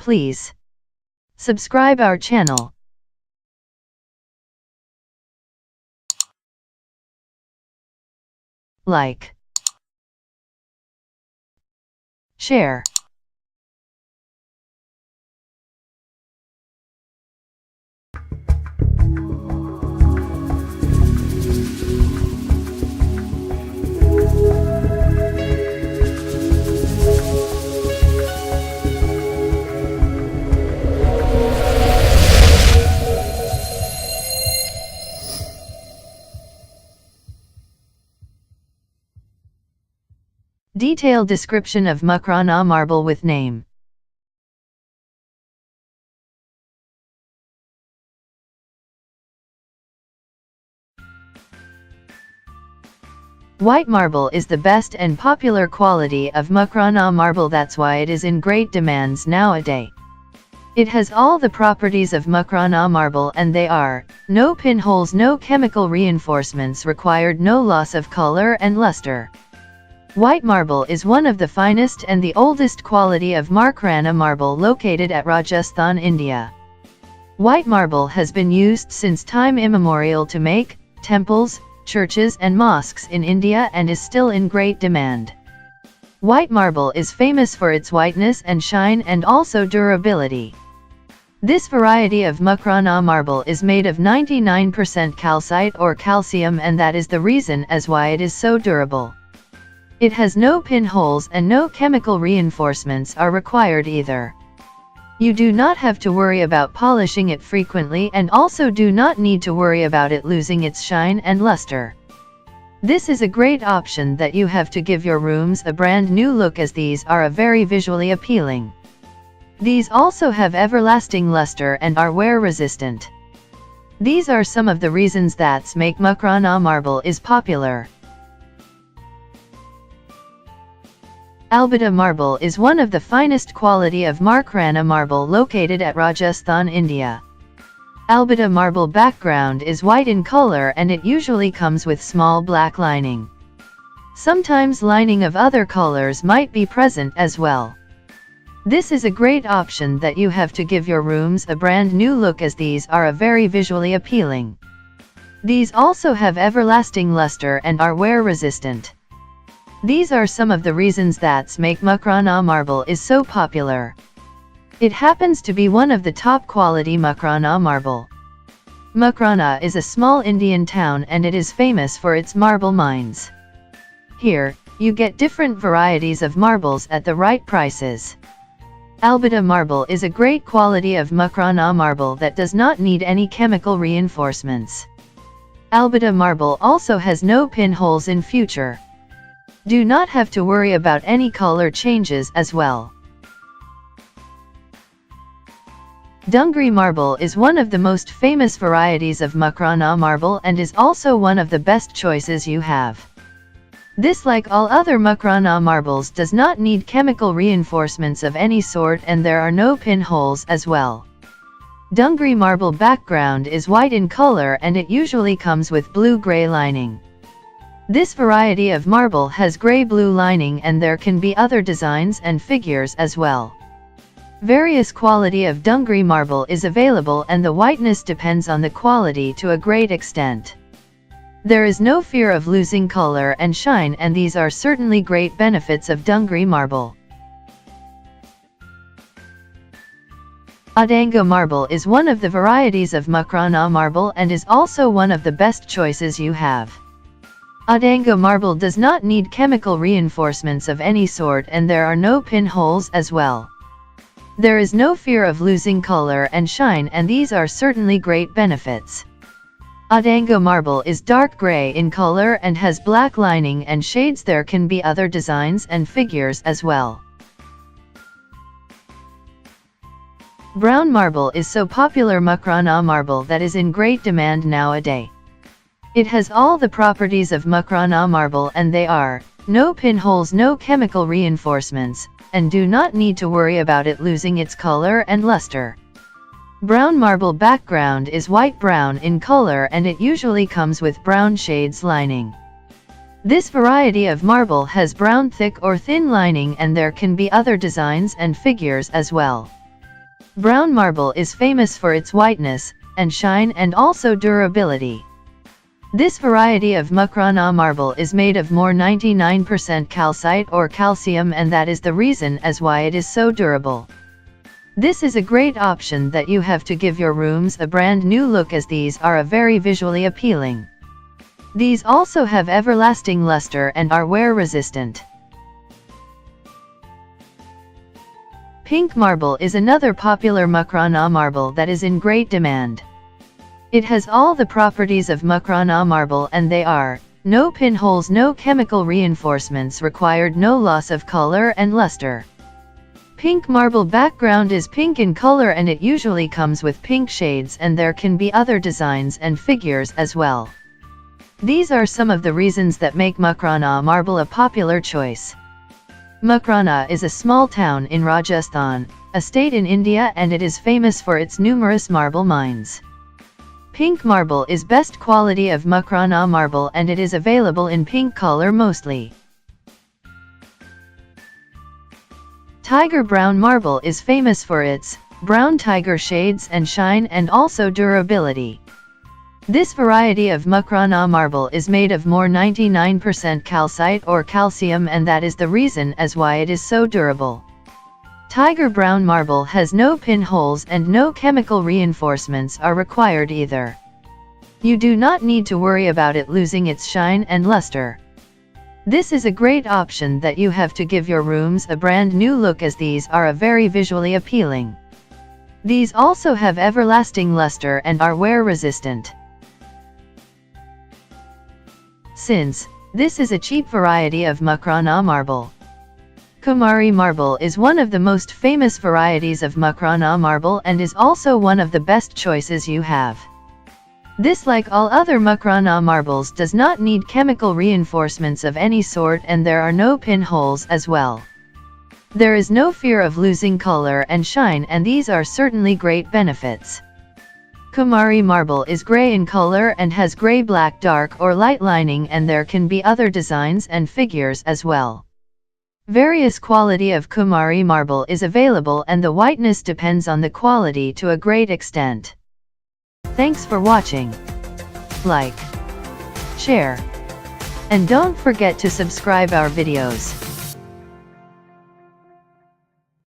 please subscribe our channel. Like, share. Detailed description of Makrana marble with name. White marble is the best and popular quality of Makrana marble, that's why it is in great demands nowadays. It has all the properties of Makrana marble, and they are: no pinholes, no chemical reinforcements required, no loss of color and luster. White marble is one of the finest and the oldest quality of Makrana marble located at Rajasthan, India. White marble has been used since time immemorial to make temples, churches and mosques in India and is still in great demand. White marble is famous for its whiteness and shine and also durability. This variety of Makrana marble is made of 99% calcite or calcium, and that is the reason as why it is so durable. It has no pinholes and no chemical reinforcements are required either. You do not have to worry about polishing it frequently, and also do not need to worry about it losing its shine and luster. This is a great option that you have to give your rooms a brand new look, as these are a very visually appealing. These also have everlasting luster and are wear resistant. These are some of the reasons that make Makrana marble is popular. Albeta marble is one of the finest quality of Makrana marble located at Rajasthan, India. Albeta marble background is white in color and it usually comes with small black lining. Sometimes lining of other colors might be present as well. This is a great option that you have to give your rooms a brand new look, as these are a very visually appealing. These also have everlasting luster and are wear resistant. These are some of the reasons that make Makrana marble is so popular. It happens to be one of the top quality Makrana marble. Makrana is a small Indian town and it is famous for its marble mines. Here, you get different varieties of marbles at the right prices. Albeta marble is a great quality of Makrana marble that does not need any chemical reinforcements. Albeta marble also has no pinholes in future. Do not have to worry about any color changes as well. Dungaree marble is one of the most famous varieties of Makrana marble and is also one of the best choices you have. This, like all other Makrana marbles, does not need chemical reinforcements of any sort, and there are no pinholes as well. Dungaree marble background is white in color and it usually comes with blue-gray lining. This variety of marble has gray-blue lining and there can be other designs and figures as well. Various quality of Dungaree marble is available and the whiteness depends on the quality to a great extent. There is no fear of losing color and shine, and these are certainly great benefits of Dungaree marble. Tango marble is one of the varieties of Makrana marble and is also one of the best choices you have. Tango marble does not need chemical reinforcements of any sort and there are no pinholes as well. There is no fear of losing color and shine, and these are certainly great benefits. Tango marble is dark gray in color and has black lining and shades. There can be other designs and figures as well. Brown marble is so popular Makrana marble that is in great demand nowadays. It has all the properties of Makrana marble and they are: no pinholes, no chemical reinforcements, and do not need to worry about it losing its color and luster. Brown marble background is white-brown in color and it usually comes with brown shades lining. This variety of marble has brown thick or thin lining and there can be other designs and figures as well. Brown marble is famous for its whiteness and shine and also durability. This variety of Makrana marble is made of more 99% calcite or calcium, and that is the reason as why it is so durable. This is a great option that you have to give your rooms a brand new look, as these are a very visually appealing. These also have everlasting luster and are wear resistant. Pink marble is another popular Makrana marble that is in great demand. It has all the properties of Makrana marble, and they are: no pinholes, no chemical reinforcements required, no loss of color and luster. Pink marble background is pink in color, and it usually comes with pink shades, and there can be other designs and figures as well. These are some of the reasons that make Makrana marble a popular choice. Makrana is a small town in Rajasthan, a state in India, and it is famous for its numerous marble mines. Pink marble is best quality of Makrana marble, and it is available in pink color mostly. Tiger brown marble is famous for its brown tiger shades and shine and also durability. This variety of Makrana marble is made of more 99% calcite or calcium, and that is the reason as why it is so durable. Tiger brown marble has no pinholes and no chemical reinforcements are required either. You do not need to worry about it losing its shine and luster. This is a great option that you have to give your rooms a brand new look, as these are a very visually appealing. These also have everlasting luster and are wear resistant. Since this is a cheap variety of Makrana marble, Kumari Marble is one of the most famous varieties of Makrana marble and is also one of the best choices you have. This, like all other Makrana marbles, does not need chemical reinforcements of any sort, and there are no pinholes as well. There is no fear of losing color and shine, and these are certainly great benefits. Kumari marble is gray in color and has gray, black, dark or light lining, and there can be other designs and figures as well. Various quality of Kumari marble is available, and the whiteness depends on the quality to a great extent. Thanks for watching. Like, share, and don't forget to subscribe our videos.